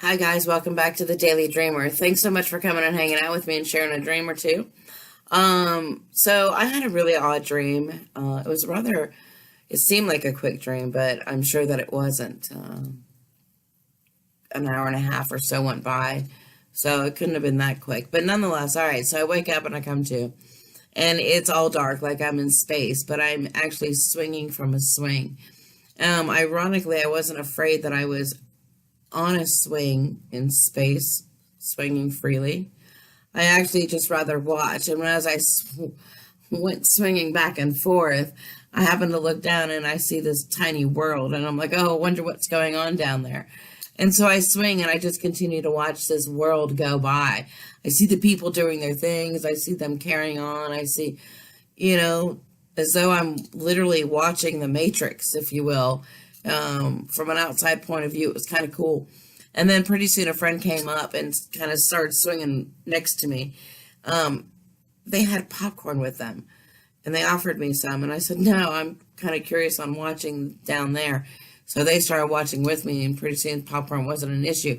Hi guys, welcome back to the Daily Dreamer. Thanks so much for coming and hanging out with me and sharing a dream or two. So I had a really odd dream. It seemed like a quick dream, but I'm sure that it wasn't. An hour and a half or so went by, so it couldn't have been that quick. But nonetheless, all right, so I wake up and I come to, and it's all dark, like I'm in space, but I'm actually swinging from a swing. Ironically, I wasn't afraid that I was on a swing in space, swinging freely. I actually just rather watch. And as I went swinging back and forth, I happened to look down and I see this tiny world. And I'm like, oh, I wonder what's going on down there. And so I swing and I just continue to watch this world go by. I see the people doing their things. I see them carrying on. I see, as though I'm literally watching the Matrix, if you will. From an outside point of view, it was kind of cool. And then pretty soon a friend came up and kind of started swinging next to me. They had popcorn with them, and they offered me some. And I said, no, I'm kind of curious on watching down there. So they started watching with me, and pretty soon popcorn wasn't an issue.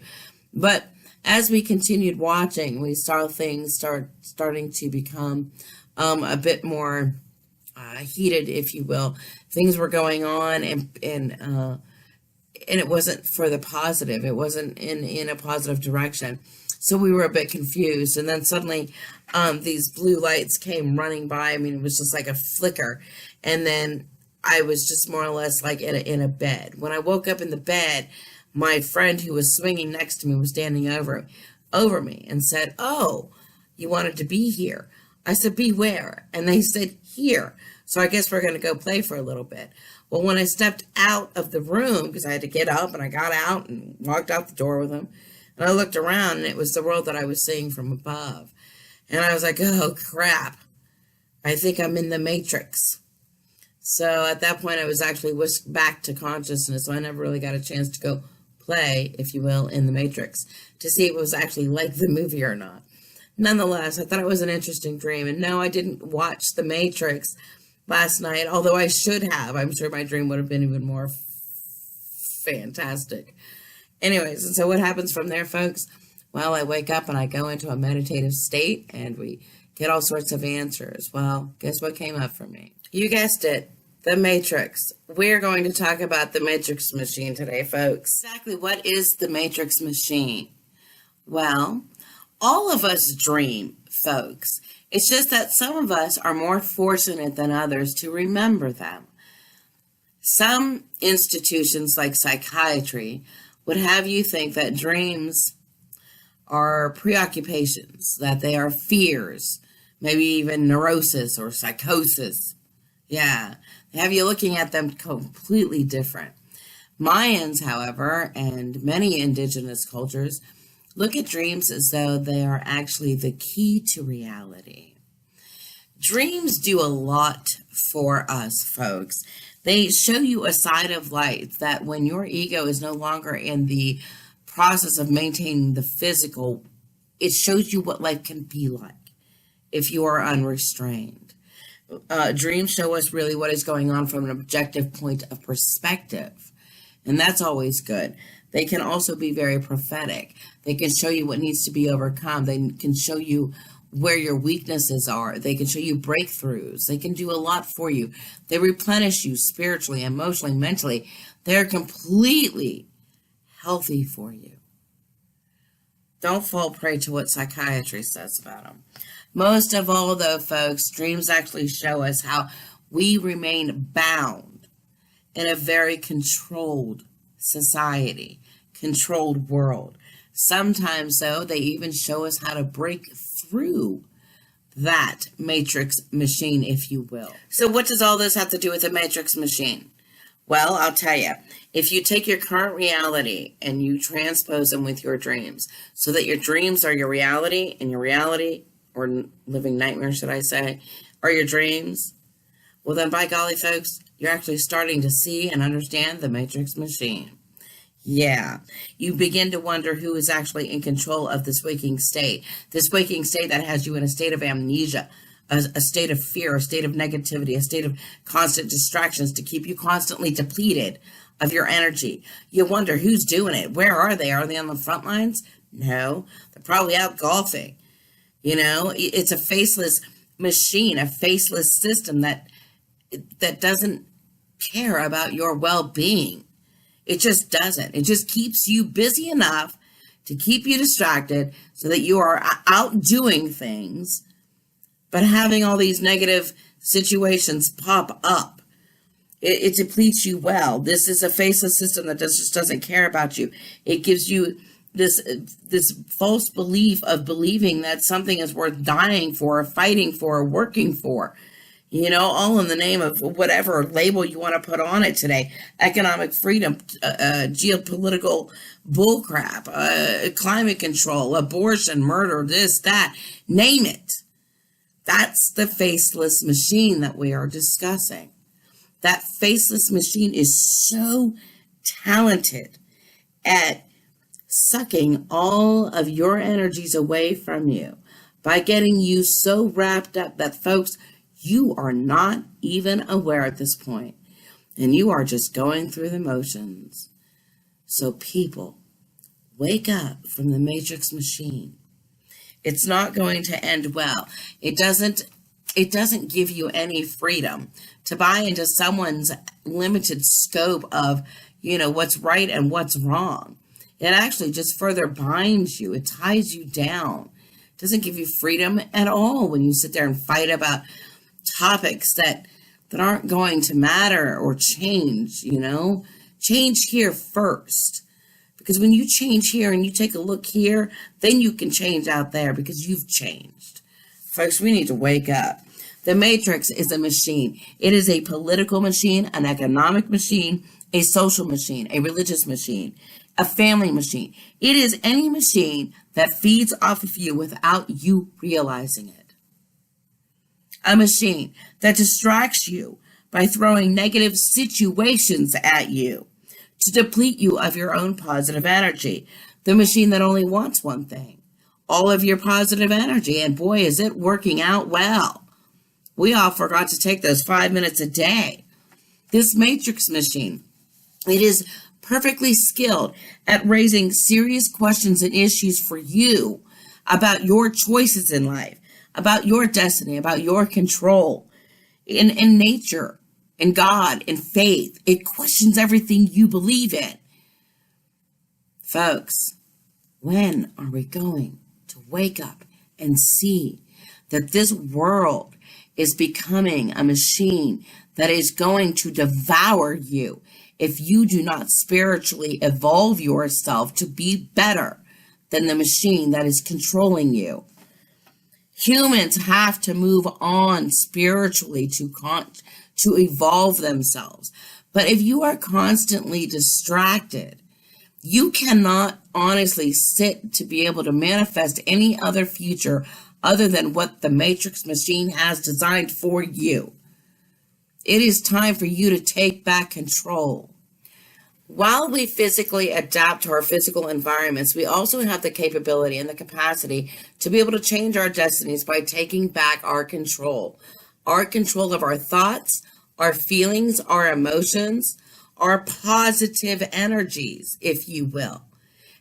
But as we continued watching, we saw things starting to become a bit more heated, if you will. Things were going on, and it wasn't for the positive. It wasn't in a positive direction. So we were a bit confused. And then suddenly these blue lights came running by. I mean, it was just like a flicker. And then I was just more or less like in a bed. When I woke up in the bed, my friend who was swinging next to me was standing over me and said, "Oh, you wanted to be here." I said, "Be where?" And they said, "Here." So I guess we're going to go play for a little bit. Well, when I stepped out of the room, because I had to get up, and I got out and walked out the door with them, and I looked around, and it was the world that I was seeing from above. And I was like, oh, crap. I think I'm in the Matrix. So at that point, I was actually whisked back to consciousness, so I never really got a chance to go play, if you will, in the Matrix to see if it was actually like the movie or not. Nonetheless, I thought it was an interesting dream. And no, I didn't watch The Matrix last night, although I should have. I'm sure my dream would have been even more fantastic. Anyways, and so what happens from there, folks? Well, I wake up and I go into a meditative state, and we get all sorts of answers. Well, guess what came up for me? You guessed it. The Matrix. We're going to talk about the Matrix machine today, folks. Exactly what is the Matrix machine? Well, all of us dream, folks. It's just that some of us are more fortunate than others to remember them. Some institutions like psychiatry would have you think that dreams are preoccupations, that they are fears, maybe even neurosis or psychosis. Yeah, they have you looking at them completely different. Mayans, however, and many indigenous cultures look at dreams as though they are actually the key to reality. Dreams do a lot for us, folks. They show you a side of life that when your ego is no longer in the process of maintaining the physical, it shows you what life can be like if you are unrestrained. Dreams show us really what is going on from an objective point of perspective, and that's always good. They can also be very prophetic. They can show you what needs to be overcome. They can show you where your weaknesses are. They can show you breakthroughs. They can do a lot for you. They replenish you spiritually, emotionally, mentally. They're completely healthy for you. Don't fall prey to what psychiatry says about them. Most of all, though, folks, dreams actually show us how we remain bound in a very controlled society, controlled world. Sometimes, though, they even show us how to break through that matrix machine, if you will. So what does all this have to do with the matrix machine? Well, I'll tell you. If you take your current reality and you transpose them with your dreams, so that your dreams are your reality, and your reality, or living nightmare, should I say, are your dreams, well then, by golly, folks, you're actually starting to see and understand the matrix machine. Yeah, you begin to wonder who is actually in control of this waking state that has you in a state of amnesia, a state of fear, a state of negativity, a state of constant distractions to keep you constantly depleted of your energy. You wonder who's doing it. Where are they? Are they on the front lines? No, they're probably out golfing. It's a faceless machine, a faceless system that doesn't care about your well-being. It just doesn't. It just keeps you busy enough to keep you distracted so that you are out doing things, but having all these negative situations pop up. It depletes you well. This is a faceless system that just doesn't care about you. It gives you this false belief of believing that something is worth dying for, or fighting for, or working for. All in the name of whatever label you want to put on it today. Economic freedom, geopolitical bullcrap, climate control, abortion, murder, this, that, name it. That's the faceless machine that we are discussing. That faceless machine is so talented at sucking all of your energies away from you by getting you so wrapped up that, folks, you are not even aware at this point, and you are just going through the motions. So people, wake up from the matrix machine. It's not going to end well. It doesn't give you any freedom to buy into someone's limited scope of, what's right and what's wrong. It actually just further binds you. It ties you down. It doesn't give you freedom at all when you sit there and fight about topics that aren't going to matter or change. Change here first. Because when you change here and you take a look here, then you can change out there because you've changed. Folks, we need to wake up. The Matrix is a machine. It is a political machine, an economic machine, a social machine, a religious machine, a family machine. It is any machine that feeds off of you without you realizing it. A machine that distracts you by throwing negative situations at you to deplete you of your own positive energy. The machine that only wants one thing, all of your positive energy. And boy, is it working out well. We all forgot to take those 5 minutes a day. This matrix machine, it is perfectly skilled at raising serious questions and issues for you about your choices in life, about your destiny, about your control in nature, in God, in faith. It questions everything you believe in. Folks, when are we going to wake up and see that this world is becoming a machine that is going to devour you if you do not spiritually evolve yourself to be better than the machine that is controlling you? Humans have to move on spiritually to evolve themselves. But if you are constantly distracted, you cannot honestly sit to be able to manifest any other future other than what the matrix machine has designed for you. It is time for you to take back control. While we physically adapt to our physical environments, we also have the capability and the capacity to be able to change our destinies by taking back our control of our thoughts, our feelings, our emotions, our positive energies, if you will.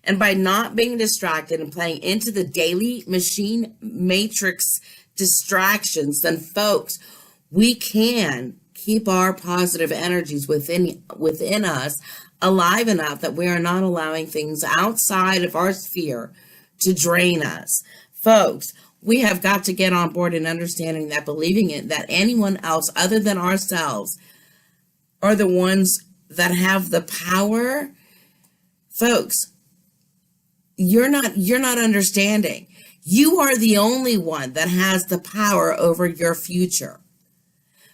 And by not being distracted and playing into the daily machine matrix distractions, then folks, we can keep our positive energies within us alive enough that we are not allowing things outside of our sphere to drain us. Folks, we have got to get on board and understanding that believing it, that anyone else other than ourselves are the ones that have the power. Folks, you're not understanding. You are the only one that has the power over your future.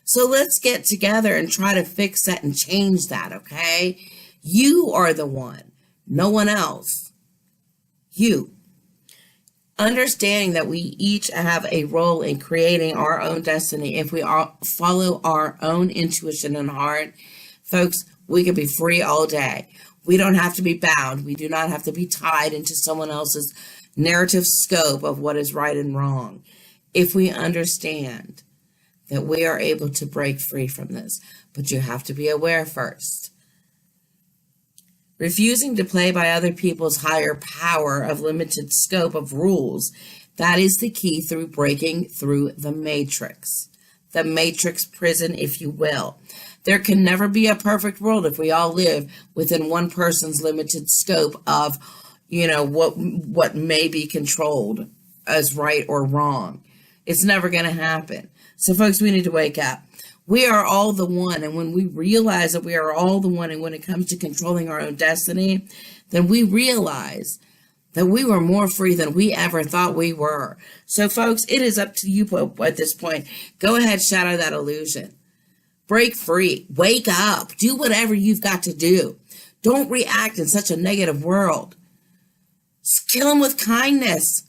So let's get together and try to fix that and change that, okay? You are the one, no one else. You. Understanding that we each have a role in creating our own destiny. If we all follow our own intuition and heart, folks, we can be free all day. We don't have to be bound. We do not have to be tied into someone else's narrative scope of what is right and wrong. If we understand that we are able to break free from this, but you have to be aware first. Refusing to play by other people's higher power of limited scope of rules. That is the key through breaking through the matrix prison, if you will. There can never be a perfect world if we all live within one person's limited scope of, what may be controlled as right or wrong. It's never going to happen. So, folks, we need to wake up. We are all the one, and when we realize that we are all the one, and when it comes to controlling our own destiny, then we realize that we were more free than we ever thought we were. So, folks, it is up to you at this point. Go ahead, shatter that illusion. Break free. Wake up. Do whatever you've got to do. Don't react in such a negative world. Kill them with kindness.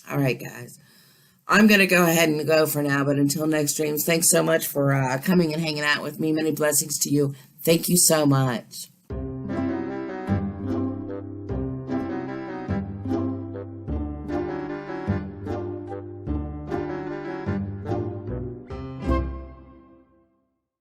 All right, guys. I'm going to go ahead and go for now, but until next dreams, thanks so much for coming and hanging out with me. Many blessings to you. Thank you so much.